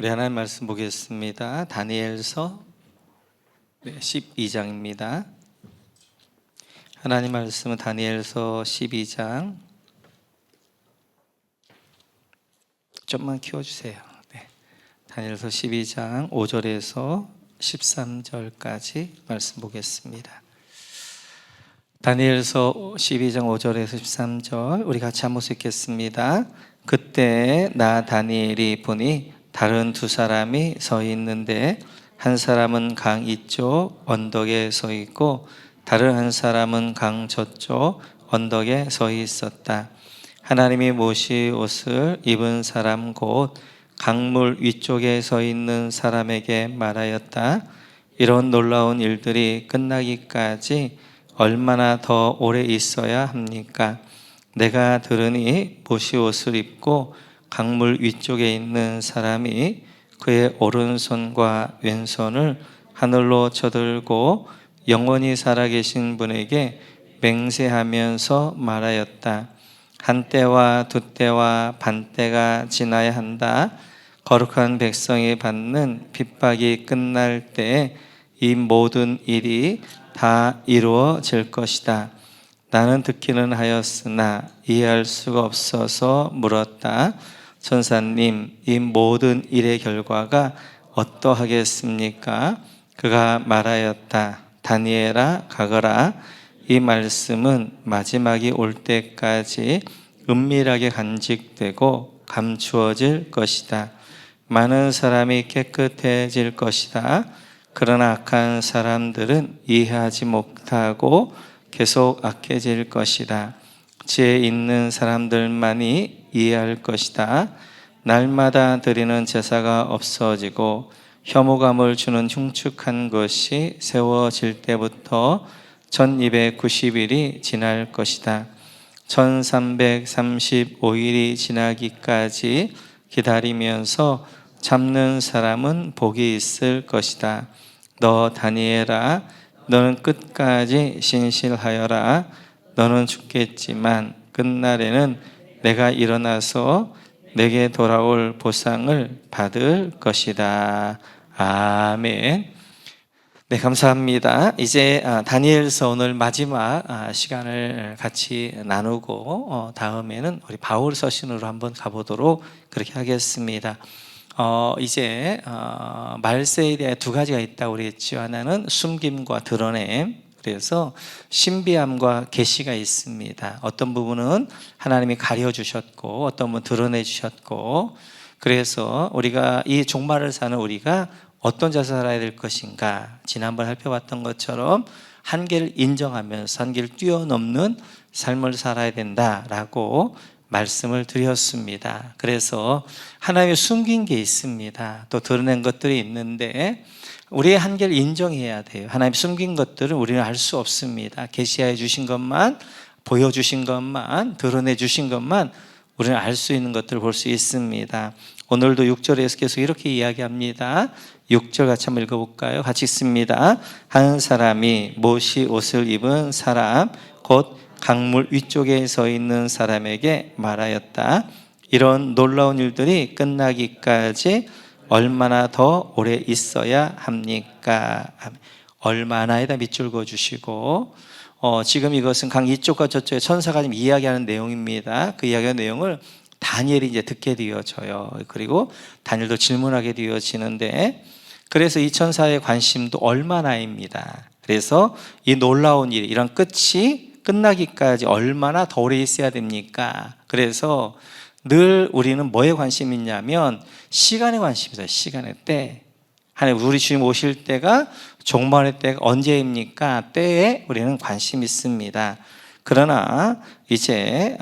우리 하나님 말씀 보겠습니다. 다니엘서 12장입니다. 하나님 말씀은 다니엘서 12장 좀만 키워주세요. 다니엘서 12장 5절에서 13절까지 말씀 보겠습니다. 다니엘서 12장 5절에서 13절 우리 같이 한 번 읽겠습니다. 그때 나 다니엘이 보니 다른 두 사람이 서 있는데 한 사람은 강 이쪽 언덕에 서 있고 다른 한 사람은 강 저쪽 언덕에 서 있었다. 하나님이 모시 옷을 입은 사람 곧 강물 위쪽에 서 있는 사람에게 말하였다. 이런 놀라운 일들이 끝나기까지 얼마나 더 오래 있어야 합니까? 내가 들으니 모시 옷을 입고 강물 위쪽에 있는 사람이 그의 오른손과 왼손을 하늘로 쳐들고 영원히 살아계신 분에게 맹세하면서 말하였다. 한 때와 두 때와 반 때가 지나야 한다. 거룩한 백성이 받는 핍박이 끝날 때에 이 모든 일이 다 이루어질 것이다. 나는 듣기는 하였으나 이해할 수가 없어서 물었다. 천사님, 이 모든 일의 결과가 어떠하겠습니까? 그가 말하였다. 다니엘아, 가거라. 이 말씀은 마지막이 올 때까지 은밀하게 간직되고 감추어질 것이다. 많은 사람이 깨끗해질 것이다. 그러나 악한 사람들은 이해하지 못하고 계속 악해질 것이다. 지혜 있는 사람들만이 이해할 것이다. 날마다 드리는 제사가 없어지고 혐오감을 주는 흉측한 것이 세워질 때부터 1290일이 지날 것이다. 1335일이 지나기까지 기다리면서 참는 사람은 복이 있을 것이다. 너 다니엘아, 너는 끝까지 신실하여라. 너는 죽겠지만 끝날에는 내가 일어나서 내게 돌아올 보상을 받을 것이다. 아멘. 네, 감사합니다. 이제 다니엘서 오늘 마지막 시간을 같이 나누고 다음에는 우리 바울 서신으로 한번 가보도록 그렇게 하겠습니다. 이제 말세에 대해 두 가지가 있다고 그랬죠. 하나는 숨김과 드러냄. 그래서 신비함과 계시가 있습니다. 어떤 부분은 하나님이 가려주셨고 어떤 부분은 드러내주셨고, 그래서 우리가 이 종말을 사는 우리가 어떤 자세 살아야 될 것인가, 지난번 살펴봤던 것처럼 한계를 인정하면서 한계를 뛰어넘는 삶을 살아야 된다라고 말씀을 드렸습니다. 그래서 하나님이 숨긴 게 있습니다. 또 드러낸 것들이 있는데 우리의 한계를 인정해야 돼요. 하나님 숨긴 것들은 우리는 알 수 없습니다. 계시해 주신 것만, 보여주신 것만, 드러내 주신 것만 우리는 알 수 있는 것들을 볼 수 있습니다. 오늘도 6절에서 계속 이렇게 이야기합니다. 6절 같이 한번 읽어볼까요? 같이 읽습니다. 한 사람이 모시 옷을 입은 사람 곧 강물 위쪽에 서 있는 사람에게 말하였다. 이런 놀라운 일들이 끝나기까지 얼마나 더 오래 있어야 합니까? 얼마나에다 밑줄 그어주시고, 지금 이것은 강 이쪽과 저쪽에 천사가 지금 이야기하는 내용입니다. 그 이야기하는 내용을 다니엘이 이제 듣게 되어져요. 그리고 다니엘도 질문하게 되어지는데, 그래서 이 천사의 관심도 얼마나입니다. 그래서 이 놀라운 일, 이런 끝이 끝나기까지 얼마나 더 오래 있어야 됩니까? 그래서 늘 우리는 뭐에 관심이 있냐면 시간에 관심이 있어요. 시간의 때. 하나님, 우리 주님 오실 때가, 종말의 때가 언제입니까? 때에 우리는 관심이 있습니다. 그러나 이제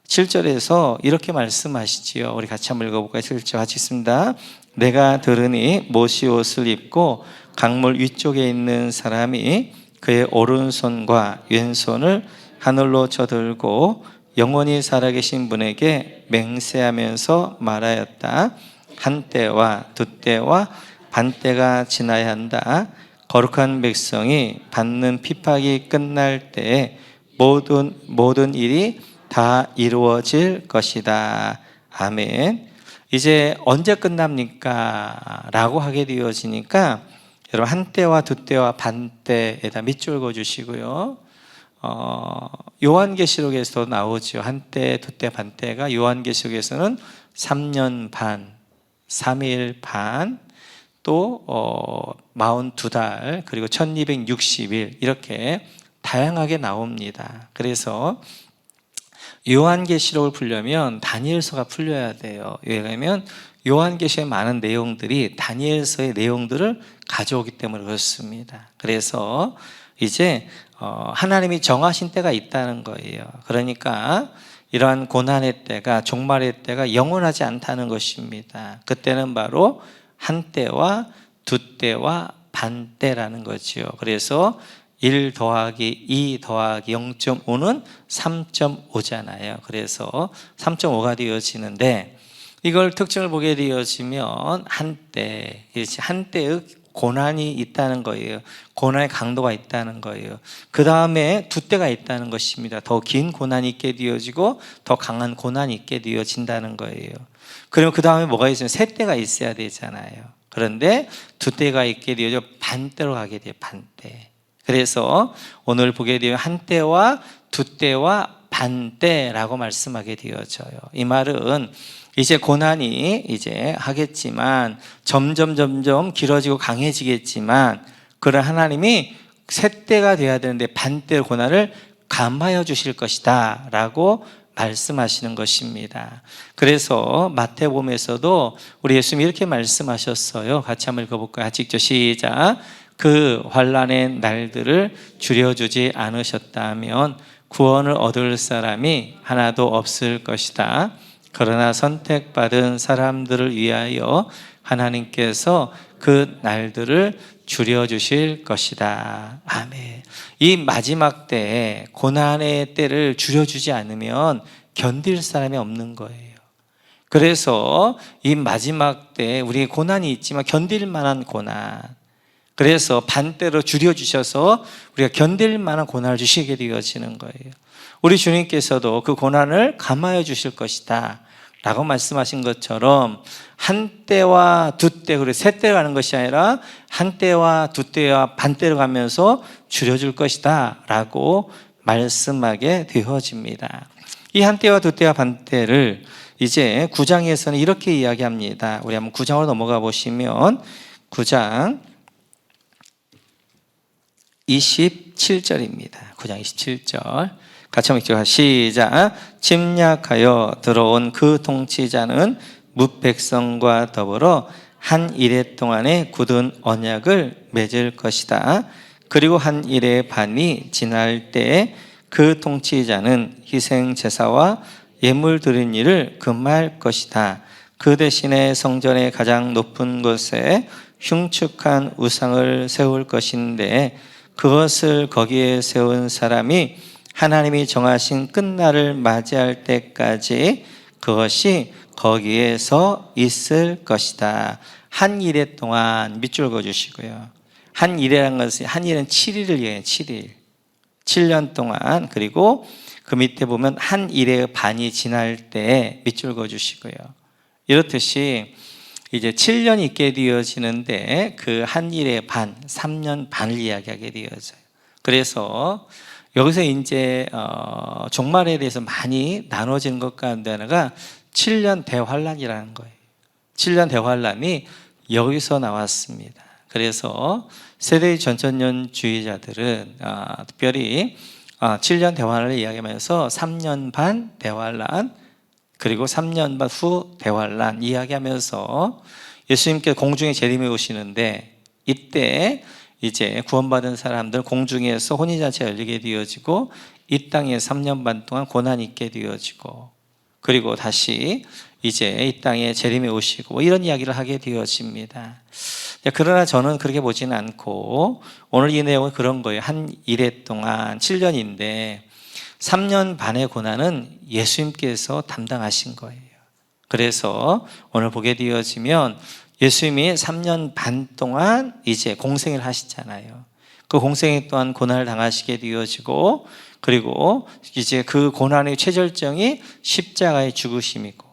7절에서 이렇게 말씀하시지요. 우리 같이 한번 읽어볼까요? 7절 같이 있습니다. 내가 들으니 모시 옷을 입고 강물 위쪽에 있는 사람이 그의 오른손과 왼손을 하늘로 쳐들고 영원히 살아계신 분에게 맹세하면서 말하였다. 한 때와 두 때와 반 때가 지나야 한다. 거룩한 백성이 받는 핍박이 끝날 때에 모든 일이 다 이루어질 것이다. 아멘. 이제 언제 끝납니까? 라고 하게 되어지니까 여러분 한 때와 두 때와 반 때에다 밑줄 그어주시고요. 요한계시록에서도 나오죠. 한 때, 두 때, 반 때가 요한계시록에서는 3년 반, 3일 반, 또 42달, 그리고 1260일 이렇게 다양하게 나옵니다. 그래서 요한계시록을 풀려면 다니엘서가 풀려야 돼요. 왜냐하면 요한계시록의 많은 내용들이 다니엘서의 내용들을 가져오기 때문에 그렇습니다. 그래서 이제 하나님이 정하신 때가 있다는 거예요. 그러니까 이러한 고난의 때가, 종말의 때가 영원하지 않다는 것입니다. 그때는 바로 한 때와 두 때와 반 때라는 거죠. 그래서 1 더하기 2 더하기 0.5는 3.5잖아요. 그래서 3.5가 되어지는데, 이걸 특징을 보게 되어지면 한때, 한때의 고난이 있다는 거예요. 고난의 강도가 있다는 거예요. 그 다음에 두 때가 있다는 것입니다. 더 긴 고난이 있게 되어지고 더 강한 고난이 있게 되어진다는 거예요. 그리고 그 다음에 뭐가 있으면 세 때가 있어야 되잖아요. 그런데 두 때가 있게 되어져 반때로 가게 돼요. 반때. 그래서 오늘 보게 되면 한 때와 두 때와 반 때라고 말씀하게 되어져요. 이 말은 이제 고난이 이제 하겠지만 점점 길어지고 강해지겠지만, 그런 하나님이 세 때가 돼야 되는데 반때의 고난을 감하여 주실 것이다 라고 말씀하시는 것입니다. 그래서 마태복음에서도 우리 예수님이 이렇게 말씀하셨어요. 같이 한번 읽어볼까요? 같이 읽죠. 시작. 그 환난의 날들을 줄여주지 않으셨다면 구원을 얻을 사람이 하나도 없을 것이다. 그러나 선택받은 사람들을 위하여 하나님께서 그 날들을 줄여주실 것이다. 아멘. 이 마지막 때에 고난의 때를 줄여주지 않으면 견딜 사람이 없는 거예요. 그래서 이 마지막 때 우리 고난이 있지만 견딜 만한 고난, 그래서 반대로 줄여주셔서 우리가 견딜 만한 고난을 주시게 되어지는 거예요. 우리 주님께서도 그 고난을 감하여 주실 것이다 라고 말씀하신 것처럼 한 때와 두 때, 그리고 세 때로 가는 것이 아니라 한 때와 두 때와 반 때로 가면서 줄여줄 것이다 라고 말씀하게 되어집니다. 이 한 때와 두 때와 반 때를 이제 9장에서는 이렇게 이야기합니다. 우리 한번 9장으로 넘어가 보시면 9장 27절입니다. 9장 27절 같이 한번 읽죠. 시작. 침략하여 들어온 그 통치자는 뭇백성과 더불어 한 이레 동안의 굳은 언약을 맺을 것이다. 그리고 한 이레 반이 지날 때에 그 통치자는 희생 제사와 예물 드린 일을 금할 것이다. 그 대신에 성전의 가장 높은 곳에 흉측한 우상을 세울 것인데, 그것을 거기에 세운 사람이 하나님이 정하신 끝날을 맞이할 때까지 그것이 거기에서 있을 것이다. 한 일해 동안 밑줄 그어주시고요. 한 일해라는 것은, 한 일은 7일을 얘기해요. 7일. 7년 동안. 그리고 그 밑에 보면 한 일의 반이 지날 때 밑줄 그어주시고요. 이렇듯이 이제 7년이 있게 되어지는데 그 한 일의 반, 3년 반을 이야기하게 되어져요. 그래서 여기서 이제 종말에 대해서 많이 나눠지는 것 가운데 하나가 7년 대환란이라는 거예요. 7년 대환란이 여기서 나왔습니다. 그래서 세대의 전천년주의자들은 특별히 7년 대환란을 이야기하면서 3년 반 대환란, 그리고 3년 반 후 대환란 이야기하면서 예수님께 공중에 재림해 오시는데, 이때 이제 구원받은 사람들 공중에서 혼인잔치가 열리게 되어지고 이 땅에 3년 반 동안 고난이 있게 되어지고, 그리고 다시 이제 이 땅에 재림해 오시고 이런 이야기를 하게 되어집니다. 그러나 저는 그렇게 보지는 않고 오늘 이 내용은 그런 거예요. 한 일해 동안 7년인데 3년 반의 고난은 예수님께서 담당하신 거예요. 그래서 오늘 보게 되어지면 예수님이 3년 반 동안 이제 공생을 하시잖아요. 그 공생애 또한 고난을 당하시게 되어지고, 그리고 이제 그 고난의 최절정이 십자가의 죽으심이고,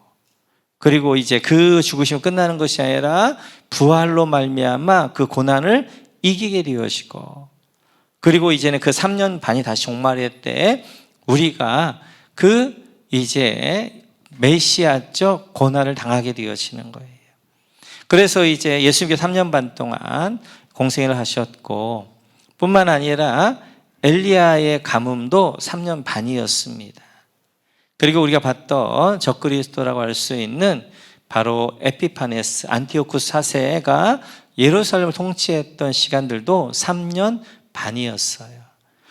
그리고 이제 그 죽으시면 끝나는 것이 아니라 부활로 말미암아 그 고난을 이기게 되어지고, 그리고 이제는 그 3년 반이 다시 종말일 때 우리가 그 이제 메시아적 고난을 당하게 되어지는 거예요. 그래서 이제 예수님께서 3년 반 동안 공생애를 하셨고, 뿐만 아니라 엘리야의 가뭄도 3년 반이었습니다. 그리고 우리가 봤던 적그리스도라고 할 수 있는 바로 에피파네스 안티오쿠스 4세가 예루살렘을 통치했던 시간들도 3년 반이었어요.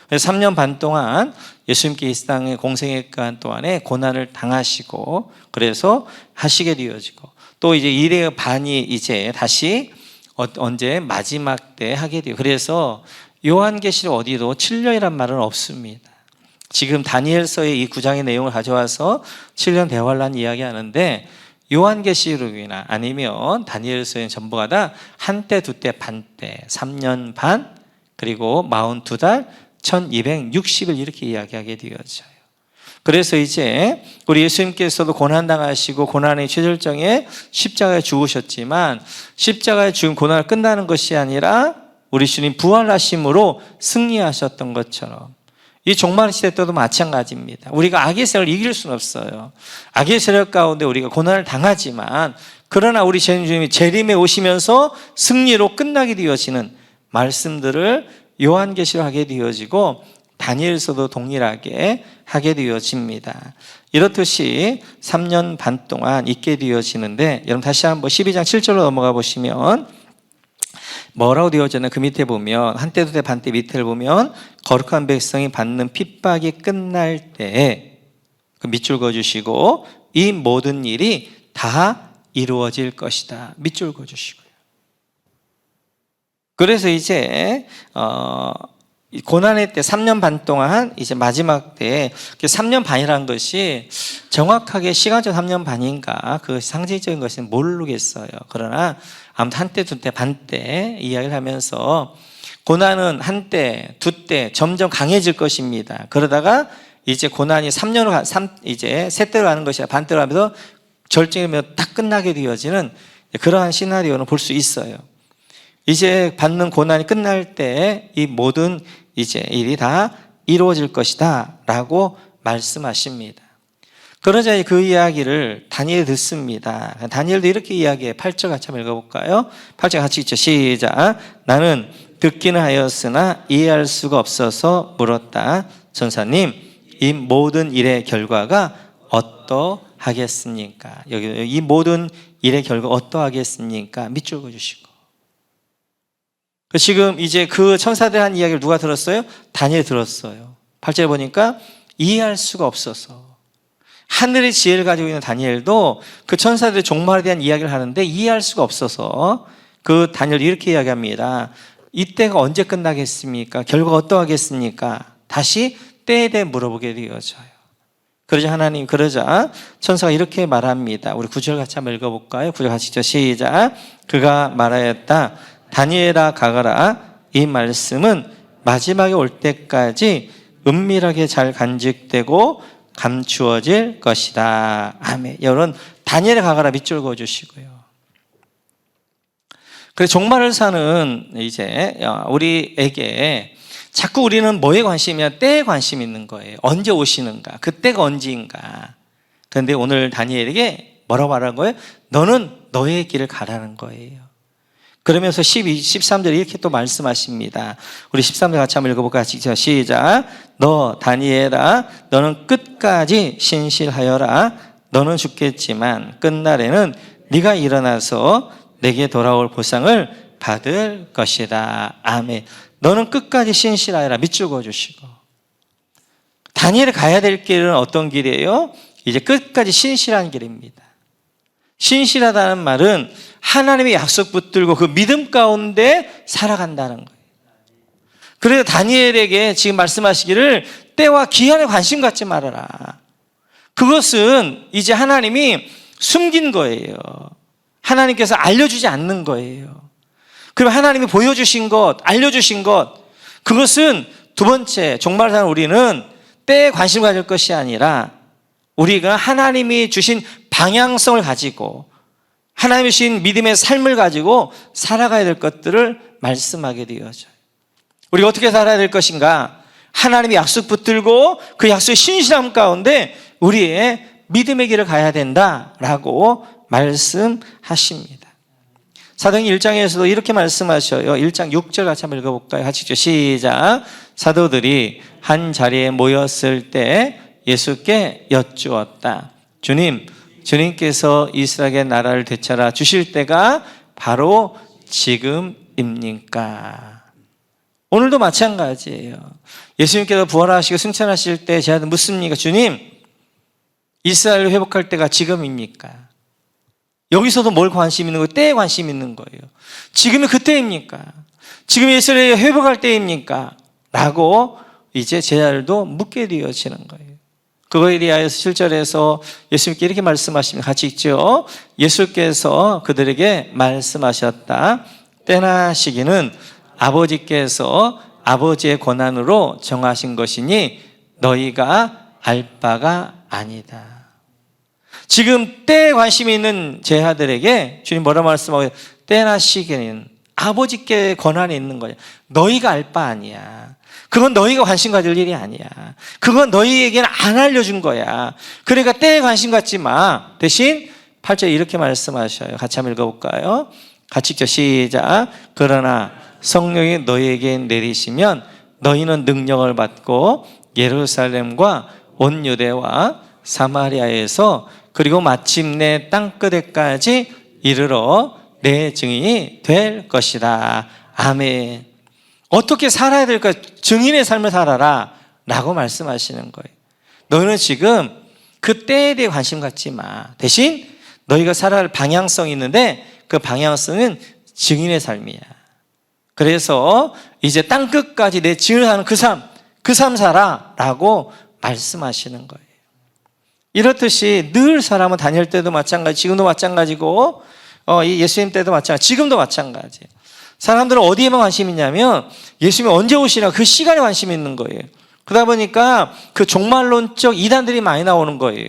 그래서 3년 반 동안 예수님께 이 땅의 공생애 기간 동안에 고난을 당하시고, 그래서 하시게 되어지고, 또 이제 1회 반이 이제 다시 언제 마지막 때 하게 돼요. 그래서 요한계시록 어디도 7년이란 말은 없습니다. 지금 다니엘서의 이 9장의 내용을 가져와서 7년 대환란 이야기하는데, 요한계시록이나 아니면 다니엘서의 전부가 다 한때, 두때, 반때, 3년 반, 그리고 42달, 1260일 이렇게 이야기하게 되어져요. 그래서 이제 우리 예수님께서도 고난당하시고 고난의 최절정에 십자가에 죽으셨지만, 십자가에 죽은 고난을 끝나는 것이 아니라 우리 주님 부활하심으로 승리하셨던 것처럼 이 종말 시대 때도 마찬가지입니다. 우리가 악의 세력을 이길 수는 없어요. 악의 세력 가운데 우리가 고난을 당하지만, 그러나 우리 주님이 재림에 오시면서 승리로 끝나게 되어지는 말씀들을 요한계시로 하게 되어지고, 다니엘서도 동일하게 하게 되어집니다. 이렇듯이 3년 반 동안 있게 되어지는데, 여러분 다시 한번 12장 7절로 넘어가 보시면 뭐라고 되어졌나, 그 밑에 보면 한때 두때 반때 밑에를 보면 거룩한 백성이 받는 핍박이 끝날 때에 그 밑줄 그어주시고, 이 모든 일이 다 이루어질 것이다, 밑줄 그어주시고요. 그래서 이제 고난의 때 3년 반 동안 이제 마지막 때 3년 반이라는 것이 정확하게 시간적 3년 반인가 그 상징적인 것은 모르겠어요. 그러나 아무튼 한때, 두때, 반때 이야기를 하면서 고난은 한때, 두때 점점 강해질 것입니다. 그러다가 이제 고난이 3년으로 이제 세때로 가는 것이 아니라 반때로 가면서 절정이면 딱 끝나게 되어지는 그러한 시나리오는 볼 수 있어요. 이제 받는 고난이 끝날 때 이 모든 이제 일이 다 이루어질 것이다 라고 말씀하십니다. 그러자 그 이야기를 다니엘이 듣습니다. 다니엘도 이렇게 이야기해. 8절 같이 한번 읽어볼까요? 8절 같이 읽죠. 시작. 나는 듣기는 하였으나 이해할 수가 없어서 물었다. 전사님, 이 모든 일의 결과가 어떠하겠습니까? 여기 이 모든 일의 결과 어떠하겠습니까? 밑줄 그어주시고. 지금 이제 그 천사들 한 이야기를 누가 들었어요? 다니엘이 들었어요. 8절에 보니까 이해할 수가 없어서, 하늘의 지혜를 가지고 있는 다니엘도 그 천사들의 종말에 대한 이야기를 하는데 이해할 수가 없어서 그 다니엘이 이렇게 이야기합니다. 이때가 언제 끝나겠습니까? 결과가 어떠하겠습니까? 다시 때에 대해 물어보게 되어져요. 그러자 천사가 이렇게 말합니다. 우리 9절 같이 한번 읽어볼까요? 9절 같이 읽죠. 시작. 그가 말하였다. 다니엘아 가거라. 이 말씀은 마지막에 올 때까지 은밀하게 잘 간직되고 감추어질 것이다. 아멘. 여러분, 다니엘에 가거라 밑줄 그어주시고요. 그래서 종말을 사는 이제 우리에게 자꾸 우리는 뭐에 관심이냐? 때에 관심이 있는 거예요. 언제 오시는가? 그때가 언제인가? 그런데 오늘 다니엘에게 뭐라고 말한 거예요? 너는 너의 길을 가라는 거예요. 그러면서 13절에 이렇게 또 말씀하십니다. 우리 13절 같이 한번 읽어볼까요? 시작. 너 다니엘아, 너는 끝까지 신실하여라. 너는 죽겠지만 끝날에는 네가 일어나서 내게 돌아올 보상을 받을 것이다. 아멘. 너는 끝까지 신실하여라. 밑줄 그어주시고. 다니엘이 가야 될 길은 어떤 길이에요? 이제 끝까지 신실한 길입니다. 신실하다는 말은 하나님의 약속 붙들고 그 믿음 가운데 살아간다는 거예요. 그래서 다니엘에게 지금 말씀하시기를 때와 기한에 관심 갖지 말아라. 그것은 이제 하나님이 숨긴 거예요. 하나님께서 알려주지 않는 거예요. 그럼 하나님이 보여주신 것, 알려주신 것, 그것은 두 번째, 종말을 사는 우리는 때에 관심 가질 것이 아니라 우리가 하나님이 주신 방향성을 가지고 하나님이 주신 믿음의 삶을 가지고 살아가야 될 것들을 말씀하게 되어져요. 우리가 어떻게 살아야 될 것인가? 하나님의 약속 붙들고 그 약속의 신실함 가운데 우리의 믿음의 길을 가야 된다라고 말씀하십니다. 사도행전 1장에서도 이렇게 말씀하셔요. 1장 6절 같이 한번 읽어볼까요? 같이 시작. 사도들이 한 자리에 모였을 때 예수께 여쭈었다. 주님, 주님께서 이스라엘의 나라를 되찾아 주실 때가 바로 지금입니까? 오늘도 마찬가지예요. 예수님께서 부활하시고 승천하실 때 제가 묻습니까? 주님, 이스라엘을 회복할 때가 지금입니까? 여기서도 뭘 관심 있는 거예요? 때에 관심 있는 거예요. 지금이 그때입니까? 지금 이스라엘을 회복할 때입니까? 라고 이제 제자들도 묻게 되어지는 거예요. 그거에 대하여서 7절에서 예수님께 이렇게 말씀하십니다. 같이 읽죠. 예수께서 그들에게 말씀하셨다. 때나 시기는 아버지께서 아버지의 권한으로 정하신 것이니 너희가 알 바가 아니다. 지금 때에 관심이 있는 제자들에게 주님 뭐라 말씀하고, 때나 시기는 아버지께 권한이 있는 거야. 너희가 알 바 아니야. 그건 너희가 관심 가질 일이 아니야. 그건 너희에게는 안 알려준 거야. 그러니까 때에 관심 갖지 마. 대신 8절에 이렇게 말씀하셔요. 같이 한번 읽어볼까요? 같이 읽죠. 시작. 그러나 성령이 너희에게 내리시면 너희는 능력을 받고 예루살렘과 온 유대와 사마리아에서 그리고 마침내 땅끝에까지 이르러 내 증인이 될 것이다. 아멘. 어떻게 살아야 될까? 증인의 삶을 살아라 라고 말씀하시는 거예요. 너희는 지금 그 때에 대해 관심 갖지 마. 대신 너희가 살아야 할 방향성이 있는데 그 방향성은 증인의 삶이야. 그래서 이제 땅끝까지 내 증인을 하는 그 삶 살아 라고 말씀하시는 거예요. 이렇듯이 늘 사람은 다닐 때도 마찬가지, 지금도 마찬가지고 예수님 때도 마찬가지, 지금도 마찬가지예요. 사람들은 어디에만 관심이 있냐면 예수님이 언제 오시나 그 시간에 관심이 있는 거예요. 그러다 보니까 그 종말론적 이단들이 많이 나오는 거예요.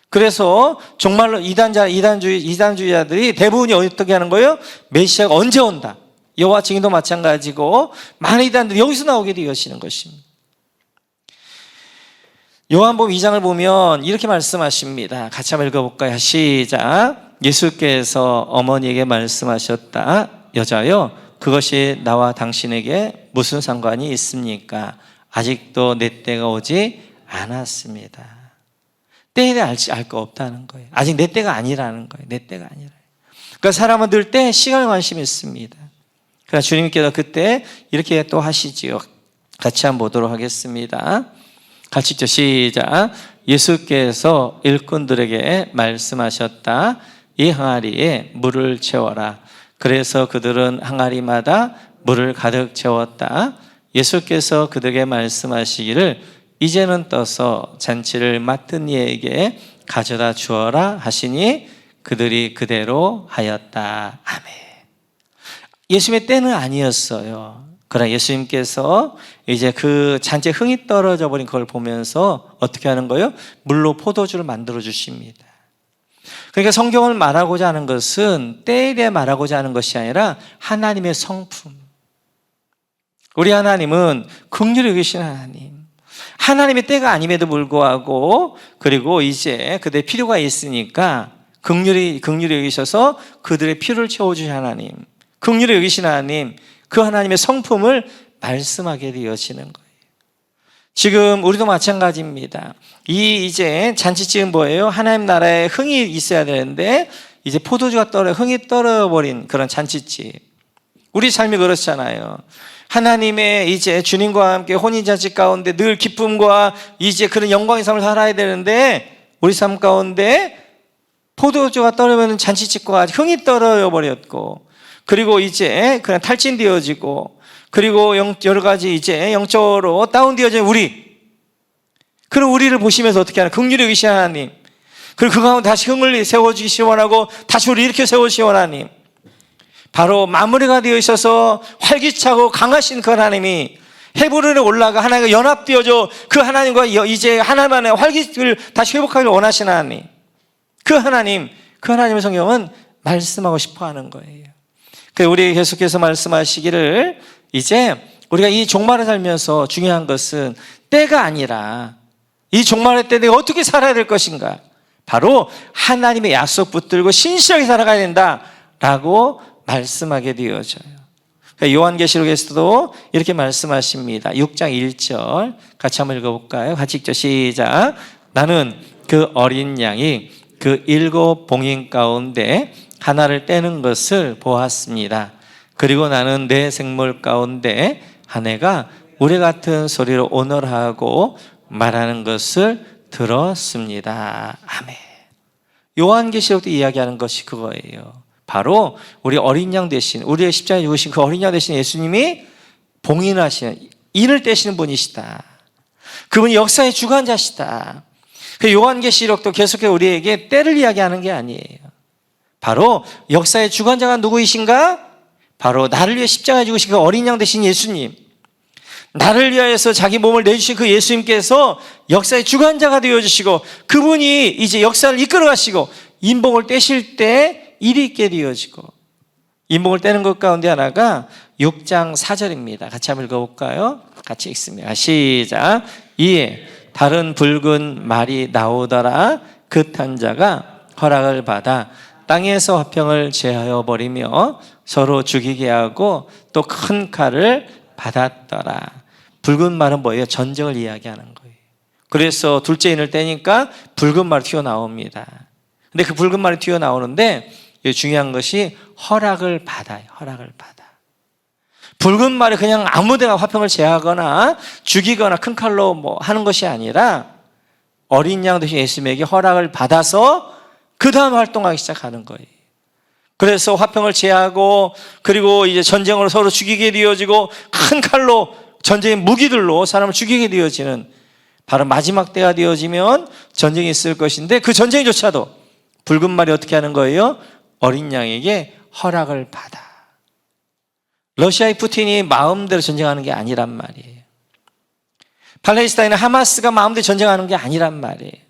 그래서 종말론 이단주의자들이 대부분이 어떻게 하는 거예요? 메시아가 언제 온다. 여호와 증인도 마찬가지고 많은 이단들이 여기서 나오게 되어지는 것입니다. 요한복음 2장을 보면 이렇게 말씀하십니다. 같이 한번 읽어볼까요? 시작. 예수께서 어머니에게 말씀하셨다. 여자여, 그것이 나와 당신에게 무슨 상관이 있습니까? 아직도 내 때가 오지 않았습니다. 때에 대해 알 거 없다는 거예요. 아직 내 때가 아니라는 거예요. 내 때가 아니라. 그러니까 사람은 늘 때 시간에 관심이 있습니다. 그러나 주님께서 그때 이렇게 또 하시지요. 같이 한번 보도록 하겠습니다. 같이 읽죠. 시작. 예수께서 일꾼들에게 말씀하셨다. 이 항아리에 물을 채워라. 그래서 그들은 항아리마다 물을 가득 채웠다. 예수께서 그들에게 말씀하시기를 이제는 떠서 잔치를 맡은 이에게 가져다 주어라 하시니 그들이 그대로 하였다. 아멘. 예수님의 때는 아니었어요. 그러나 예수님께서 이제 그 잔치에 흥이 떨어져 버린 걸 보면서 어떻게 하는 거예요? 물로 포도주를 만들어 주십니다. 그러니까 성경을 말하고자 하는 것은 때에 대해 말하고자 하는 것이 아니라 하나님의 성품. 우리 하나님은 긍휼히 여기신 하나님. 하나님의 때가 아님에도 불구하고 그리고 이제 그들의 필요가 있으니까 긍휼히 여기셔서 그들의 필요를 채워주신 하나님. 긍휼히 여기신 하나님. 그 하나님의 성품을 말씀하게 되어지는 거예요. 지금 우리도 마찬가지입니다. 이제 잔치집은 뭐예요? 하나님 나라에 흥이 있어야 되는데 이제 포도주가 흥이 떨어버린 그런 잔치집. 우리 삶이 그렇잖아요. 하나님의 이제 주님과 함께 혼인잔치 가운데 늘 기쁨과 이제 그런 영광의 삶을 살아야 되는데 우리 삶 가운데 포도주가 떨어지면 잔치집과 흥이 떨어져 버렸고 그리고 이제 그냥 탈진되어지고 그리고 여러 가지 이제 영적으로 다운되어진 그런 우리를 보시면서 어떻게 하나? 긍휼히 여기신 하나님. 그리고 그 가운데 다시 흥을 세워주시기 원하고 다시 우리 일으켜 세우시기 하나님. 바로 마무리가 되어 있어서 활기차고 강하신 그 하나님이 헤브론에 올라가 하나님과 연합되어져 그 하나님과 이제 하나만의 활기를 다시 회복하기를 원하시는 하나님. 그 하나님의 성경은 말씀하고 싶어 하는 거예요. 우리 계속해서 말씀하시기를, 이제 우리가 이 종말을 살면서 중요한 것은 때가 아니라 이 종말의 때 내가 어떻게 살아야 될 것인가, 바로 하나님의 약속 붙들고 신실하게 살아가야 된다라고 말씀하게 되어져요. 요한계시록에서도 이렇게 말씀하십니다. 6장 1절 같이 한번 읽어볼까요? 같이 읽죠. 시작. 나는 그 어린 양이 그 7 봉인 가운데 하나를 떼는 것을 보았습니다. 그리고 나는 내 생물 가운데 한 애가 우레 같은 소리로 오늘하고 말하는 것을 들었습니다. 아멘. 요한계시록도 이야기하는 것이 그거예요. 바로 우리 어린 양 대신, 우리의 십자가에 죽으신 그 어린 양 대신 예수님이 봉인하시는, 인을 떼시는 분이시다. 그분이 역사의 주관자시다. 요한계시록도 계속해서 우리에게 때를 이야기하는 게 아니에요. 바로 역사의 주관자가 누구이신가? 바로 나를 위해 십자가에 죽으신 그 어린 양 되신 예수님, 나를 위하여서 자기 몸을 내주신 그 예수님께서 역사의 주관자가 되어주시고, 그분이 이제 역사를 이끌어 가시고 인봉을 떼실 때 일이 있게 되어지고, 인봉을 떼는 것 가운데 하나가 6장 4절입니다. 같이 한번 읽어볼까요? 같이 읽습니다. 시작. 이에 다른 붉은 말이 나오더라. 그 탄 자가 허락을 받아 땅에서 화평을 제하여 버리며 서로 죽이게 하고 또 큰 칼을 받았더라. 붉은 말은 뭐예요? 전쟁을 이야기하는 거예요. 그래서 둘째 인을 떼니까 붉은 말이 튀어나옵니다. 근데 그 붉은 말이 튀어나오는데 중요한 것이 허락을 받아요. 허락을 받아. 붉은 말이 그냥 아무데나 화평을 제하거나 죽이거나 큰 칼로 뭐 하는 것이 아니라 어린 양 되신 예수님에게 허락을 받아서 그 다음 활동하기 시작하는 거예요. 그래서 화평을 제하고, 그리고 이제 전쟁으로 서로 죽이게 되어지고 큰 칼로 전쟁의 무기들로 사람을 죽이게 되어지는, 바로 마지막 때가 되어지면 전쟁이 있을 것인데, 그 전쟁조차도 붉은 말이 어떻게 하는 거예요? 어린 양에게 허락을 받아. 러시아의 푸틴이 마음대로 전쟁하는 게 아니란 말이에요. 팔레스타인의 하마스가 마음대로 전쟁하는 게 아니란 말이에요.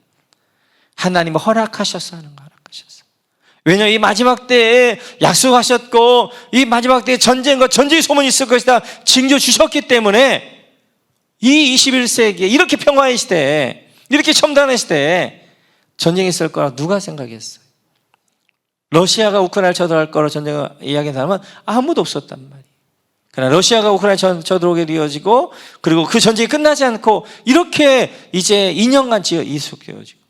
하나님은 허락하셔서 하는 거, 허락하셔서. 왜냐하면 이 마지막 때에 약속하셨고, 이 마지막 때에 전쟁과 전쟁의 소문이 있을 것이다 징조 주셨기 때문에, 이 21세기에 이렇게 평화의 시대에, 이렇게 첨단의 시대에 전쟁이 있을 거라고 누가 생각했어요? 러시아가 우크라이나를 쳐들어갈 거라고 전쟁을 이야기한 사람은 아무도 없었단 말이에요. 그러나 러시아가 우크라이나를 쳐들어오게 되어지고, 그리고 그 전쟁이 끝나지 않고 이렇게 이제 2년간 이속되어지고,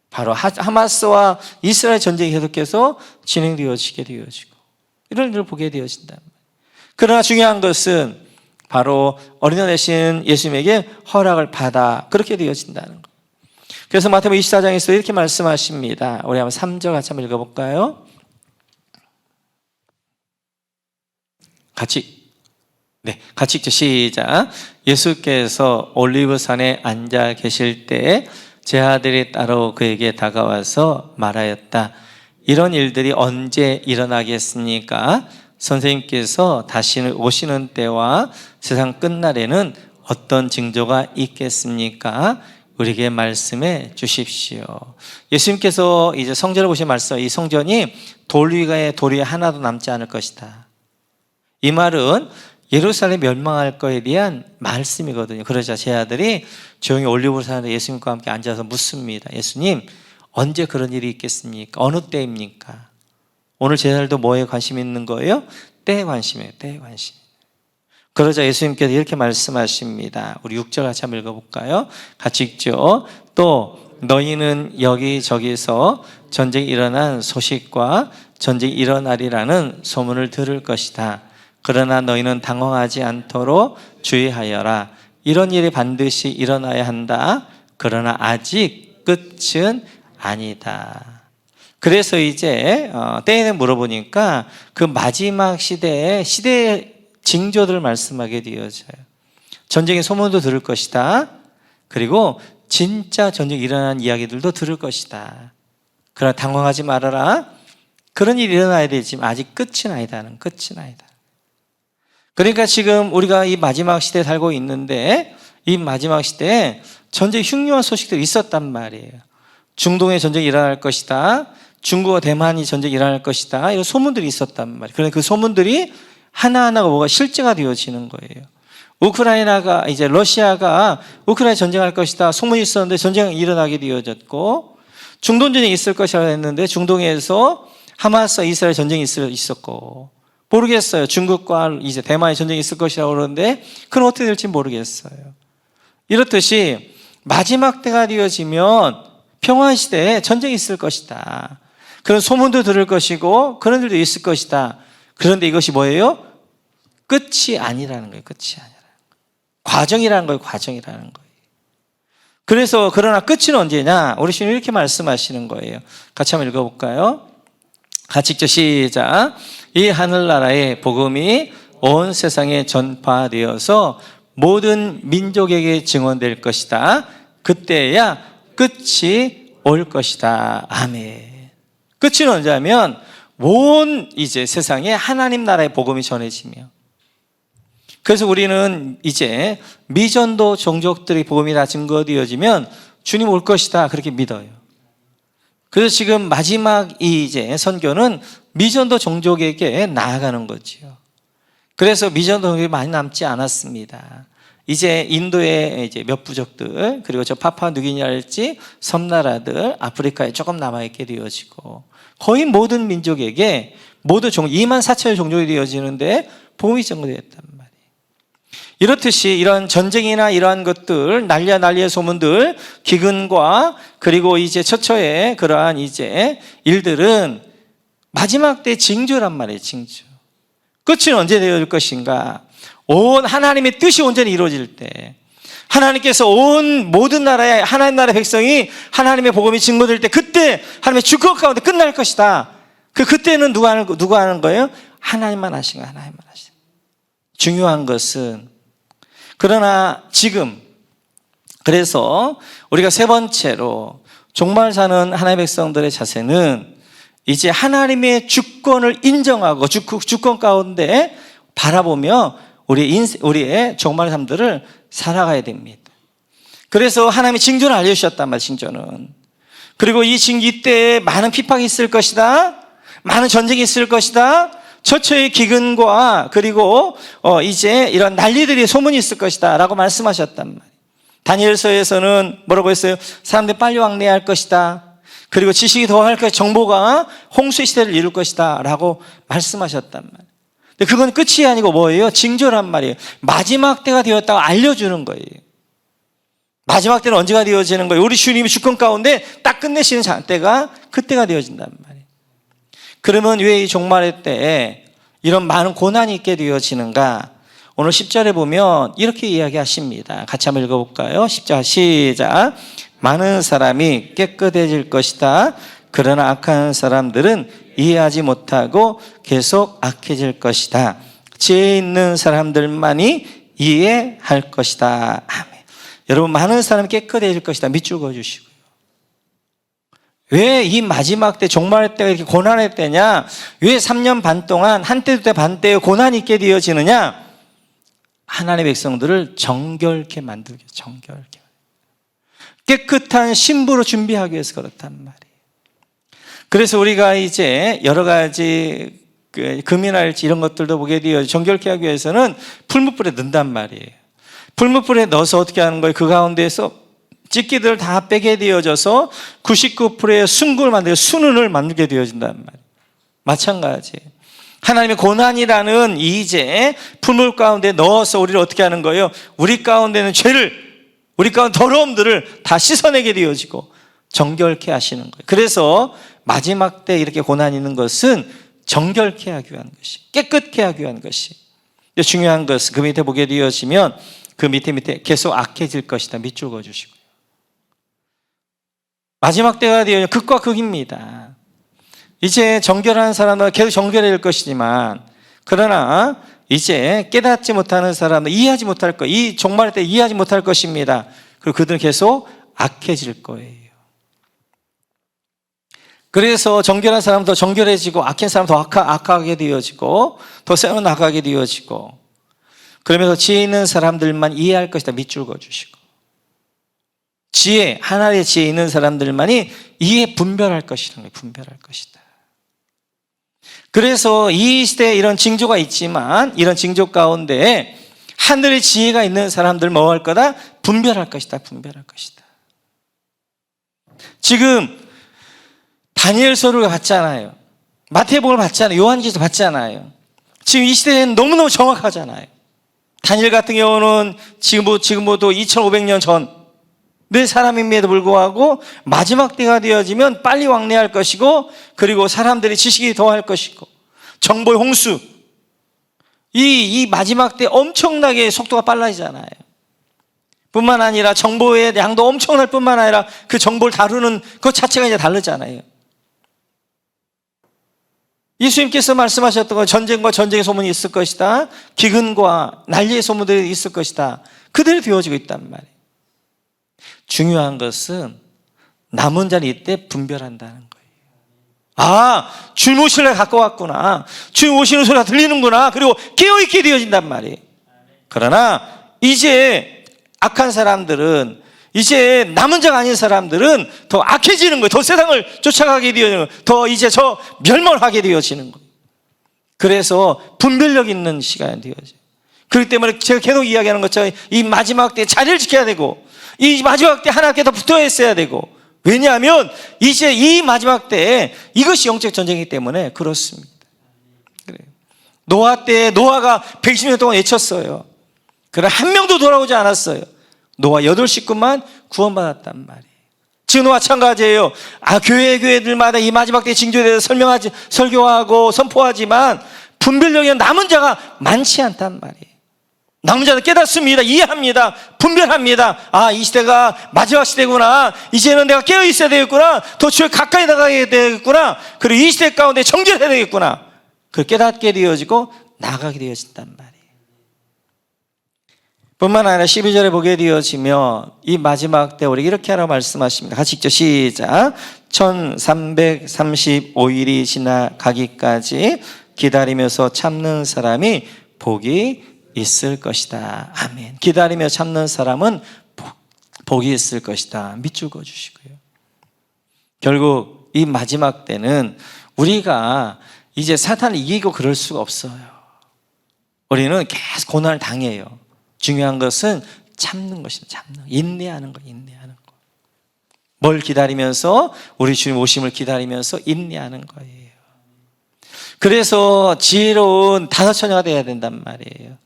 바로 하마스와 이스라엘 전쟁이 계속해서 진행되어지게 되어지고, 이런 일을 보게 되어진단 말이에요. 그러나 중요한 것은 바로 어린 양 되신 예수님에게 허락을 받아 그렇게 되어진다는 거예요. 그래서 마태복음 24장에서 이렇게 말씀하십니다. 우리 한번 3절 같이 한번 읽어볼까요? 같이 읽죠. 시작. 예수께서 올리브산에 앉아 계실 때 제 아들이 따로 그에게 다가와서 말하였다. 이런 일들이 언제 일어나겠습니까? 선생님께서 다시 오시는 때와 세상 끝날에는 어떤 징조가 있겠습니까? 우리에게 말씀해 주십시오. 예수님께서 이제 성전을 보신 말씀, 이 성전이 돌 위에 돌이 하나도 남지 않을 것이다. 이 말은 예루살렘이 멸망할 거에 대한 말씀이거든요. 그러자 제 아들이 조용히 올리브산에 예수님과 함께 앉아서 묻습니다. 예수님, 언제 그런 일이 있겠습니까? 어느 때입니까? 오늘 제자들도 뭐에 관심 있는 거예요? 때에 관심이에요. 때에 관심. 그러자 예수님께서 이렇게 말씀하십니다. 우리 6절 같이 한번 읽어볼까요? 같이 읽죠. 또 너희는 여기저기서 전쟁이 일어난 소식과 전쟁이 일어나리라는 소문을 들을 것이다. 그러나 너희는 당황하지 않도록 주의하여라. 이런 일이 반드시 일어나야 한다. 그러나 아직 끝은 아니다. 그래서 이제 때에는 물어보니까 그 마지막 시대의 징조들을 말씀하게 되어져요. 전쟁의 소문도 들을 것이다. 그리고 진짜 전쟁이 일어나는 이야기들도 들을 것이다. 그러나 당황하지 말아라. 그런 일이 일어나야 되지만 아직 끝은 아니다는, 끝은 아니다. 그러니까 지금 우리가 이 마지막 시대에 살고 있는데, 이 마지막 시대에 전쟁 흉흉한 소식들이 있었단 말이에요. 중동에 전쟁이 일어날 것이다. 중국과 대만이 전쟁이 일어날 것이다. 이런 소문들이 있었단 말이에요. 그런데 그 소문들이 하나하나가 뭐가 실제가 되어지는 거예요. 우크라이나가 이제 러시아가 우크라이나 전쟁할 것이다. 소문이 있었는데 전쟁이 일어나게 되어졌고, 중동 전쟁이 있을 것이라고 했는데 중동에서 하마스와 이스라엘 전쟁이 있었고, 모르겠어요. 중국과 이제 대만의 전쟁이 있을 것이라고 그러는데 그건 어떻게 될지 모르겠어요. 이렇듯이 마지막 때가 되어지면 평화시대에 전쟁이 있을 것이다. 그런 소문도 들을 것이고 그런 일도 있을 것이다. 그런데 이것이 뭐예요? 끝이 아니라는 거예요. 끝이 아니라는 거예요. 과정이라는 거예요. 과정이라는 거예요. 그래서 그러나 끝은 언제냐? 우리 주님 이렇게 말씀하시는 거예요. 같이 한번 읽어볼까요? 같이 읽죠. 시작. 이 하늘나라의 복음이 온 세상에 전파되어서 모든 민족에게 증언될 것이다. 그때야 끝이 올 것이다. 아멘. 끝은 언제냐면 온 이제 세상에 하나님 나라의 복음이 전해지며, 그래서 우리는 이제 미전도 종족들의 복음이 다 증거되어지면 주님 올 것이다 그렇게 믿어요. 그래서 지금 마지막 이 이제 선교는 미전도 종족에게 나아가는 거지요. 그래서 미전도 종족이 많이 남지 않았습니다. 이제 인도의 이제 몇 부족들, 그리고 저 파푸아뉴기니아랄지 섬나라들, 아프리카에 조금 남아있게 되어지고, 거의 모든 민족에게 모두 24,000의 종족이 되어지는데 복음이 전거되었단 말이에요. 이렇듯이 이런 전쟁이나 이러한 것들, 난리의 소문들, 기근과 그리고 이제 처처의 그러한 이제 일들은 마지막 때 징조란 말이에요. 징조. 끝은 언제 되어질 것인가? 온 하나님의 뜻이 온전히 이루어질 때, 하나님께서 온 모든 나라의 하나님 나라의 백성이 하나님의 복음이 증거될 때, 그때 하나님의 주권 가운데 끝날 것이다. 그때는 누가 하는 거예요? 하나님만 하신 거예요. 하나님만 하신 거예요. 중요한 것은, 그러나 지금, 그래서 우리가 세 번째로 종말 사는 하나님의 백성들의 자세는 이제 하나님의 주권을 인정하고 주권 가운데 바라보며 우리의 종말 삶들을 살아가야 됩니다. 그래서 하나님이 징조를 알려주셨단 말이에요. 징조는. 그리고 이때에 많은 핍박이 있을 것이다. 많은 전쟁이 있을 것이다. 처처의 기근과 그리고 이제 이런 난리들이 소문이 있을 것이다 라고 말씀하셨단 말이에요. 다니엘서에서는 뭐라고 했어요? 사람들이 빨리 왕래할 것이다. 그리고 지식이 더할 것이다. 정보가 홍수의 시대를 이룰 것이다 라고 말씀하셨단 말이에요. 근데 그건 끝이 아니고 뭐예요? 징조란 말이에요. 마지막 때가 되었다고 알려주는 거예요. 마지막 때는 언제가 되어지는 거예요? 우리 주님이 주권 가운데 딱 끝내시는 때가 그때가 되어진단 말이에요. 그러면 왜 이 종말의 때에 이런 많은 고난이 있게 되어지는가? 오늘 10절에 보면 이렇게 이야기하십니다. 같이 한번 읽어볼까요? 10절 시작. 많은 사람이 깨끗해질 것이다. 그러나 악한 사람들은 이해하지 못하고 계속 악해질 것이다. 지혜 있는 사람들만이 이해할 것이다. 아멘. 여러분, 많은 사람이 깨끗해질 것이다. 밑줄 그어주시고요. 왜 이 마지막 때, 종말의 때가 이렇게 고난의 때냐? 왜 3년 반 동안 한때 두때 반때에 고난이 있게 되어지느냐? 하나님의 백성들을 정결케 만들기 위해서, 정결케. 깨끗한 신부로 준비하기 위해서 그렇단 말이에요. 그래서 우리가 이제 여러 가지 금이랄지 이런 것들도 보게 되어 정결케 하기 위해서는 풀무불에 넣는단 말이에요. 풀무불에 넣어서 어떻게 하는 거예요? 그 가운데에서 찌끼들을 다 빼게 되어져서 99%의 순금을 만들고 순은을 만들게 되어진단 말이에요. 마찬가지. 하나님의 고난이라는 이제 풀물 가운데 넣어서 우리를 어떻게 하는 거예요? 우리 가운데는 죄를, 우리 가운데 더러움들을 다 씻어내게 되어지고 정결케 하시는 거예요. 그래서 마지막 때 이렇게 고난이 있는 것은 정결케 하기 위한 것이, 깨끗게 하기 위한 것이. 중요한 것은 그 밑에 보게 되어지면 그 밑에 계속 악해질 것이다. 밑줄 그어주시고요. 마지막 때가 되어 극과 극입니다. 이제 정결한 사람은 계속 정결해질 것이지만, 그러나 이제 깨닫지 못하는 사람은 이해하지 못할 것, 이 종말의 때 이해하지 못할 것입니다. 그리고 그들은 계속 악해질 거예요. 그래서 정결한 사람은 더 정결해지고 악한 사람은 더 악하게 되어지고 더 세워나가게 되어지고, 그러면서 지혜 있는 사람들만 이해할 것이다. 밑줄 그어주시고, 지혜, 하나님의 지혜 있는 사람들만이 이에 분별할 것이라는 거예요. 분별할 것이다. 그래서 이 시대에 이런 징조가 있지만 이런 징조 가운데 하늘의 지혜가 있는 사람들 뭐 할 거다? 분별할 것이다. 분별할 것이다. 지금 다니엘서를 봤잖아요. 마태복음을 봤잖아요. 요한계시도 봤잖아요. 지금 이 시대에는 너무너무 정확하잖아요. 다니엘 같은 경우는 지금부터 2500년 전 내 사람임에도 불구하고 마지막 때가 되어지면 빨리 왕래할 것이고, 그리고 사람들이 지식이 더할 것이고, 정보의 홍수, 이 마지막 때 엄청나게 속도가 빨라지잖아요. 뿐만 아니라 정보의 양도 엄청날 뿐만 아니라 그 정보를 다루는 것 자체가 이제 다르잖아요. 예수님께서 말씀하셨던 건 전쟁과 전쟁의 소문이 있을 것이다. 기근과 난리의 소문들이 있을 것이다. 그대로 되어지고 있단 말이에요. 중요한 것은 남은 자는 이때 분별한다는 거예요. 아, 주님 오실 날 갖고 왔구나. 주님 오시는 소리가 들리는구나. 그리고 깨어있게 되어진단 말이에요. 그러나 이제 악한 사람들은, 이제 남은 자가 아닌 사람들은 더 악해지는 거예요. 더 세상을 쫓아가게 되어지는 거예요. 더 이제 저 멸망하게 되어지는 거예요. 그래서 분별력 있는 시간이 되어져요. 그렇기 때문에 제가 계속 이야기하는 것처럼 이 마지막 때 자리를 지켜야 되고, 이 마지막 때 하나님께 더 붙어 있어야 되고, 왜냐하면 이제 이 마지막 때에 이것이 영적 전쟁이기 때문에 그렇습니다. 그래요. 노아 때 노아가 120년 동안 외쳤어요. 그러나 한 명도 돌아오지 않았어요. 노아 8식구만 구원받았단 말이에요. 지금도 마찬가지예요. 교회들마다 이 마지막 때 징조에 대해서 설교하고 선포하지만 분별력이 있는 남은 자가 많지 않단 말이에요. 남은 자는 깨닫습니다. 이해합니다. 분별합니다. 아, 이 시대가 마지막 시대구나. 이제는 내가 깨어 있어야 되겠구나. 더 주에 가까이 나가야 되겠구나. 그리고 이 시대 가운데 정결해야 되겠구나. 그걸 깨닫게 되어지고 나가게 되어진단 말이에요. 뿐만 아니라 12절에 보게 되어지면 이 마지막 때 우리 이렇게 하라고 말씀하십니다. 같이 읽죠. 시작. 1335일이 지나가기까지 기다리면서 참는 사람이 복이 있을 것이다. 아멘. 기다리며 참는 사람은 복이 있을 것이다. 밑줄 그어주시고요. 결국 이 마지막 때는 우리가 이제 사탄을 이기고 그럴 수가 없어요. 우리는 계속 고난을 당해요. 중요한 것은 참는 것입니다. 인내하는 거, 인내하는 거. 뭘 기다리면서? 우리 주님 오심을 기다리면서 인내하는 거예요. 그래서 지혜로운 다섯 처녀가 되어야 된단 말이에요.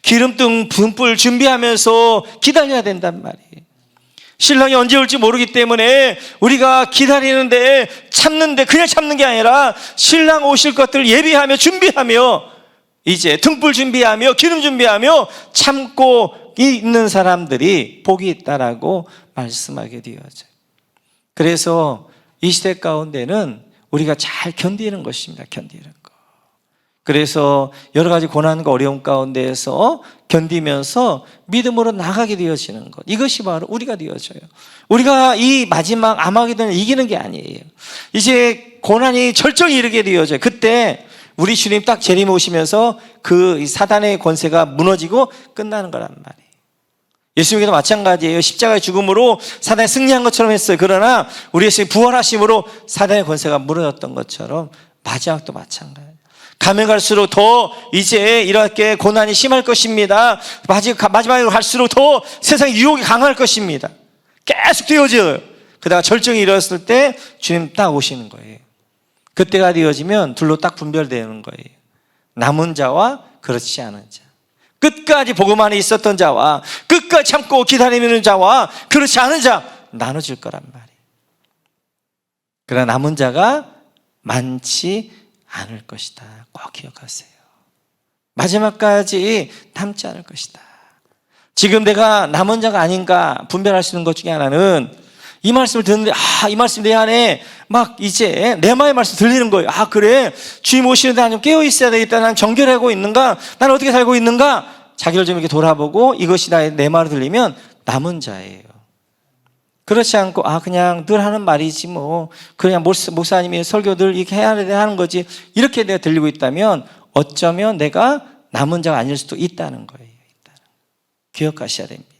기름등 분불 준비하면서 기다려야 된단 말이에요. 신랑이 언제 올지 모르기 때문에 우리가 기다리는데, 참는데 그냥 참는 게 아니라 신랑 오실 것들을 예비하며 준비하며 이제 등불 준비하며 기름 준비하며 참고 있는 사람들이 복이 있다라고 말씀하게 되어져요. 그래서 이 시대 가운데는 우리가 잘 견디는 것입니다. 견디는 것. 그래서 여러 가지 고난과 어려움 가운데에서 견디면서 믿음으로 나가게 되어지는 것, 이것이 바로 우리가 되어져요. 우리가 이 마지막 아마게도는 이기는 게 아니에요. 이제 고난이 절정에 이르게 되어져요. 그때 우리 주님 딱 재림 오시면서 그 사단의 권세가 무너지고 끝나는 거란 말이에요. 예수님께도 마찬가지예요. 십자가의 죽음으로 사단이 승리한 것처럼 했어요. 그러나 우리 예수님 부활하심으로 사단의 권세가 무너졌던 것처럼 마지막도 마찬가지예요. 가면 갈수록 더 이제 이렇게 고난이 심할 것입니다. 마지막으로 갈수록 더 세상의 유혹이 강할 것입니다. 계속 되어져요. 그러다가 절정이 이르렀을 때 주님 딱 오시는 거예요. 그때가 되어지면 둘로 딱 분별되는 거예요. 남은 자와 그렇지 않은 자. 끝까지 복음 안에 있었던 자와 끝까지 참고 기다리는 자와 그렇지 않은 자 나눠질 거란 말이에요. 그러나 남은 자가 많지 않을 것이다. 꼭 기억하세요. 마지막까지 남지 않을 것이다. 지금 내가 남은 자가 아닌가 분별할 수 있는 것 중에 하나는 이 말씀을 듣는데, 이 말씀 내 안에 막 이제 내 마음의 말씀 들리는 거예요. 그래, 주님 오시는데 나는 깨어 있어야 되겠다. 난 정결하고 있는가? 나는 어떻게 살고 있는가? 자기를 좀 이렇게 돌아보고 이것이 내 말을 들리면 남은 자예요. 그렇지 않고 그냥 늘 하는 말이지 뭐 그냥 목사님이 설교들 이렇게 해야 하는 거지, 이렇게 내가 들리고 있다면 어쩌면 내가 남은 자가 아닐 수도 있다는 거예요. 기억하셔야 됩니다.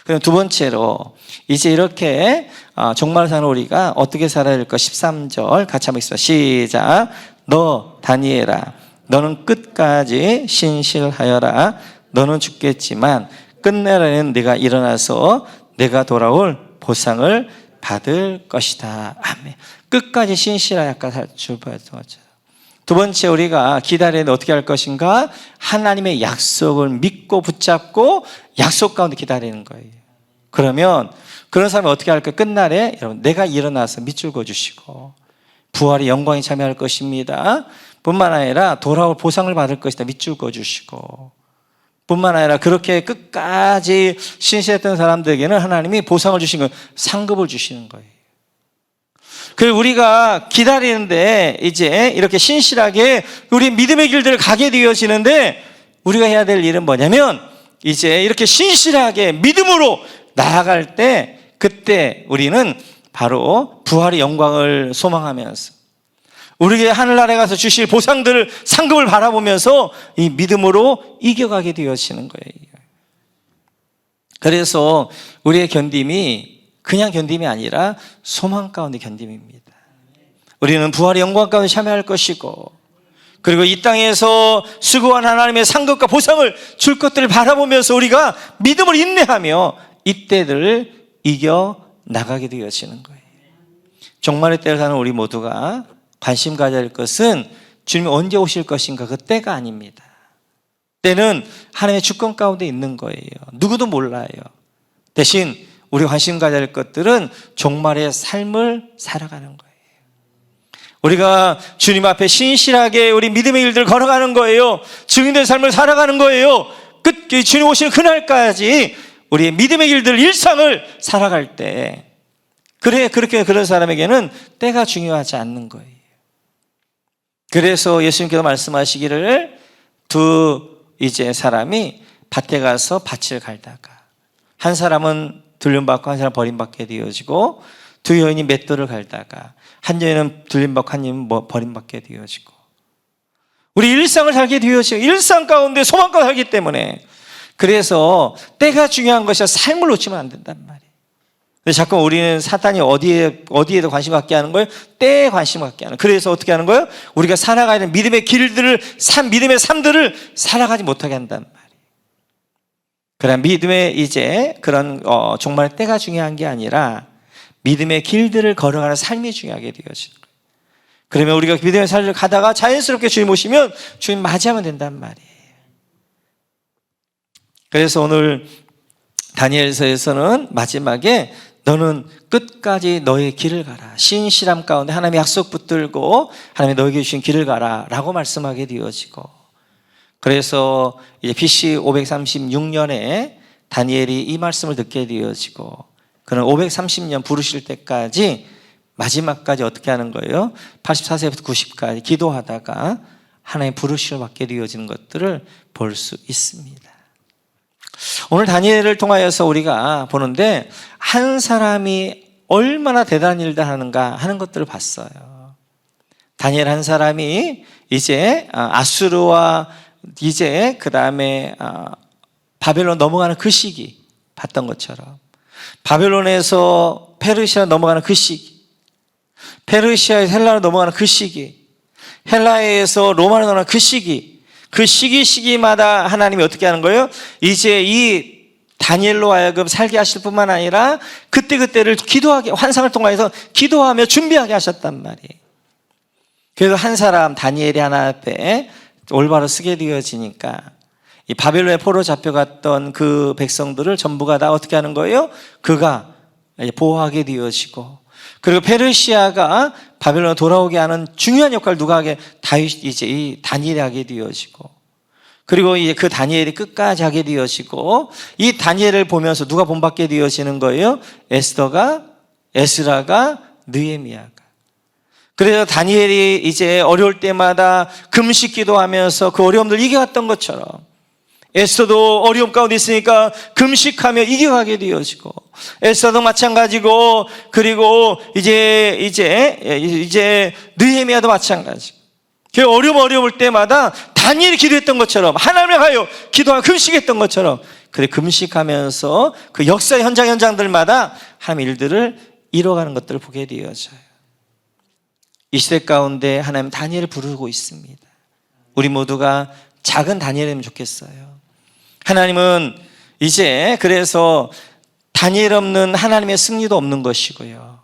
그럼 두 번째로 이제 이렇게 종말 사는 우리가 어떻게 살아야 될까? 13절 같이 한번 읽습니다. 시작. 너 다니엘아, 너는 끝까지 신실하여라. 너는 죽겠지만 끝내라는 네가 일어나서 내가 돌아올 보상을 받을 것이다. 아멘. 끝까지 신실하여 아까 주봤죠. 두 번째, 우리가 기다려야 어떻게 할 것인가? 하나님의 약속을 믿고 붙잡고 약속 가운데 기다리는 거예요. 그러면 그런 사람이 어떻게 할까요? 끝날에 여러분 내가 일어나서 밑줄 그어주시고 부활의 영광에 참여할 것입니다. 뿐만 아니라 돌아올 보상을 받을 것이다. 밑줄 그어주시고 뿐만 아니라 그렇게 끝까지 신실했던 사람들에게는 하나님이 보상을 주신 거예요. 상급을 주시는 거예요. 그리고 우리가 기다리는데 이제 이렇게 신실하게 우리 믿음의 길들을 가게 되어지는데 우리가 해야 될 일은 뭐냐면 이제 이렇게 신실하게 믿음으로 나아갈 때 그때 우리는 바로 부활의 영광을 소망하면서 우리에게 하늘나라에 가서 주실 보상들을 상급을 바라보면서 이 믿음으로 이겨가게 되어지는 거예요. 그래서 우리의 견딤이 그냥 견딤이 아니라 소망 가운데 견딤입니다. 우리는 부활의 영광 가운데 참여할 것이고 그리고 이 땅에서 수고한 하나님의 상급과 보상을 줄 것들을 바라보면서 우리가 믿음을 인내하며 이때들을 이겨 나가게 되어지는 거예요. 종말의 때를 사는 우리 모두가 관심 가져야 할 것은 주님이 언제 오실 것인가 그 때가 아닙니다. 때는 하나님의 주권 가운데 있는 거예요. 누구도 몰라요. 대신 우리 관심 가져야 할 것들은 종말의 삶을 살아가는 거예요. 우리가 주님 앞에 신실하게 우리 믿음의 길들을 걸어가는 거예요. 증인된 삶을 살아가는 거예요. 주님 오시는 그날까지 우리의 믿음의 길들 일상을 살아갈 때 그렇게 그런 사람에게는 때가 중요하지 않는 거예요. 그래서 예수님께서 말씀하시기를 두 이제 사람이 밭에 가서 밭을 갈다가 한 사람은 들림받고 한 사람은 버림받게 되어지고 두 여인이 맷돌을 갈다가 한 여인은 들림받고 한 여인은 버림받게 되어지고 우리 일상을 살게 되어지고 일상 가운데 소망 가운데 살기 때문에 그래서 때가 중요한 것이라 삶을 놓치면 안 된단 말이에요. 근데 자꾸 우리는 사탄이 어디에도 관심 갖게 하는 거예요? 때에 관심 갖게 하는 거예요. 그래서 어떻게 하는 거예요? 우리가 살아가야 되는 믿음의 길들을 믿음의 삶들을 살아가지 못하게 한단 말이에요. 그러나 믿음의 이제 그런 종말의 때가 중요한 게 아니라 믿음의 길들을 걸어가는 삶이 중요하게 되어지는 거예요. 그러면 우리가 믿음의 삶을 가다가 자연스럽게 주님 오시면 주님 맞이하면 된단 말이에요. 그래서 오늘 다니엘서에서는 마지막에 너는 끝까지 너의 길을 가라. 신실함 가운데 하나님의 약속 붙들고 하나님이 너에게 주신 길을 가라 라고 말씀하게 되어지고 그래서 이제 BC 536년에 다니엘이 이 말씀을 듣게 되어지고 그는 530년 부르실 때까지 마지막까지 어떻게 하는 거예요? 84세부터 90까지 기도하다가 하나님 부르심을 받게 되어지는 것들을 볼 수 있습니다. 오늘 다니엘을 통하여서 우리가 보는데 한 사람이 얼마나 대단한 일을 하는가 하는 것들을 봤어요. 다니엘 한 사람이 이제 아수르와 이제 그 다음에 바벨론 넘어가는 그 시기 봤던 것처럼 바벨론에서 페르시아 넘어가는 그 시기, 페르시아에서 헬라로 넘어가는 그 시기, 헬라에서 로마로 넘어가는 그 시기, 그 시기마다 하나님이 어떻게 하는 거예요? 이제 이 다니엘로 하여금 살게 하실 뿐만 아니라 그때를 기도하게 환상을 통해서 기도하며 준비하게 하셨단 말이에요. 그래서 한 사람 다니엘이 하나 앞에 올바로 쓰게 되어지니까 이 바벨론에 포로 잡혀갔던 그 백성들을 전부가 다 어떻게 하는 거예요? 그가 보호하게 되어지고 그리고 페르시아가 바벨론에 돌아오게 하는 중요한 역할을 누가 하게? 이제 이 다니엘이 하게 되어지고 그리고 이제 그 다니엘이 끝까지 하게 되어지고 이 다니엘을 보면서 누가 본받게 되어지는 거예요? 에스라가, 느헤미야가. 그래서 다니엘이 이제 어려울 때마다 금식 기도하면서 그 어려움들 이겨갔던 것처럼 에스더도 어려움 가운데 있으니까 금식하며 이겨가게 되어지고 에스더도 마찬가지고 그리고 이제 느헤미야도 마찬가지고 그 어려울 때마다 다니엘이 기도했던 것처럼 하나님을 가요 기도하며 금식했던 것처럼 그래 금식하면서 그 역사의 현장들마다 하나님 일들을 이뤄가는 것들을 보게 되어져요. 이 시대 가운데 하나님 다니엘을 부르고 있습니다. 우리 모두가 작은 다니엘이면 좋겠어요. 하나님은 이제 그래서 다니엘 없는 하나님의 승리도 없는 것이고요,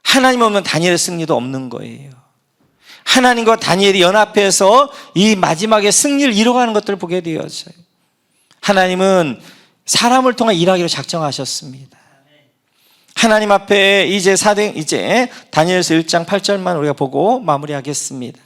하나님 없는 다니엘의 승리도 없는 거예요. 하나님과 다니엘이 연합해서 이 마지막에 승리를 이뤄가는 것들을 보게 되어져요. 하나님은 사람을 통해 일하기로 작정하셨습니다. 하나님 앞에 이제 다니엘서 1장 8절만 우리가 보고 마무리하겠습니다.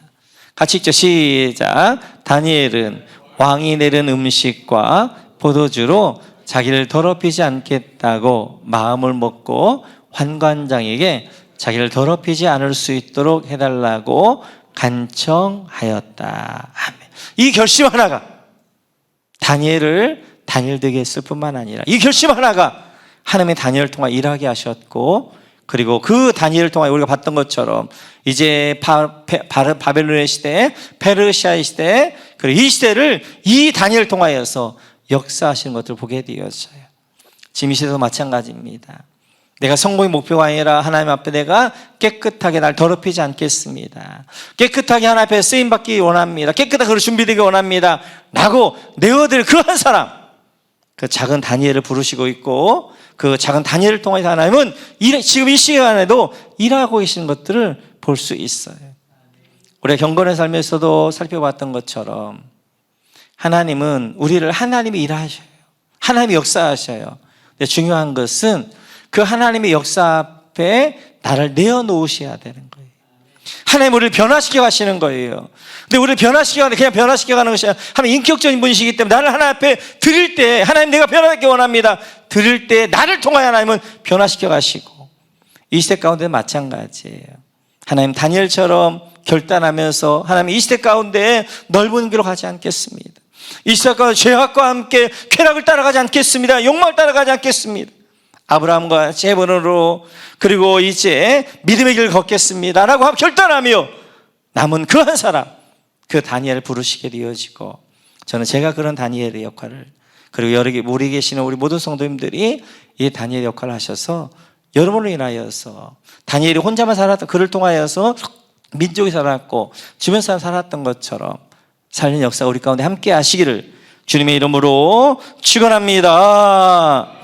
같이 읽죠. 시작. 다니엘은 왕이 내린 음식과 포도주로 자기를 더럽히지 않겠다고 마음을 먹고 환관장에게 자기를 더럽히지 않을 수 있도록 해달라고 간청하였다. 아멘. 이 결심 하나가 다니엘을 다니엘 되게 했을 뿐만 아니라 이 결심 하나가 하나님의 다니엘을 통해 일하게 하셨고, 그리고 그 다니엘을 통해 우리가 봤던 것처럼 이제 바벨론의 시대, 페르시아의 시대, 그리고 이 시대를 이 다니엘을 통하여서 역사하시는 것들을 보게 되었어요. 지금 이 시대도 마찬가지입니다. 내가 성공의 목표가 아니라 하나님 앞에 내가 깨끗하게 날 더럽히지 않겠습니다. 깨끗하게 하나님 앞에 쓰임받기 원합니다. 깨끗하게 그걸 준비되기 원합니다 라고 내어드릴 그러한 사람, 그 작은 다니엘을 부르시고 있고, 그 작은 다니엘을 통해서 하나님은 지금 이 시간에도 일하고 계시는 것들을 볼 수 있어요. 우리가 경건의 삶에서도 살펴봤던 것처럼 하나님은 우리를 하나님이 일하셔요. 하나님이 역사하셔요. 근데 중요한 것은 그 하나님의 역사 앞에 나를 내어놓으셔야 되는 거예요. 하나님 우리를 변화시켜 가시는 거예요. 근데 우리를 그냥 변화시켜 가는 것이 아니라 하나님 인격적인 분이시기 때문에 나를 하나님 앞에 드릴 때, 하나님 내가 변화되기 원합니다 드릴 때 나를 통하여 하나님은 변화시켜 가시고, 이 시대 가운데 마찬가지예요. 하나님 다니엘처럼 결단하면서 하나님 이 시대 가운데 넓은 길로 가지 않겠습니다. 이 시대 가운데 죄악과 함께 쾌락을 따라가지 않겠습니다. 욕망을 따라가지 않겠습니다. 아브라함과 제본으로 그리고 이제 믿음의 길을 걷겠습니다 라고 결단하며 남은 그 한 사람, 그 다니엘을 부르시게 되어지고, 저는 제가 그런 다니엘의 역할을, 그리고 여러 우리 계시는 우리 모든 성도님들이 이 다니엘 역할을 하셔서 여러분을 인하여서 다니엘이 혼자만 살았던, 그를 통하여서 민족이 살았고 주변 사람 살았던 것처럼 살리는 역사가 우리 가운데 함께 하시기를 주님의 이름으로 축원합니다.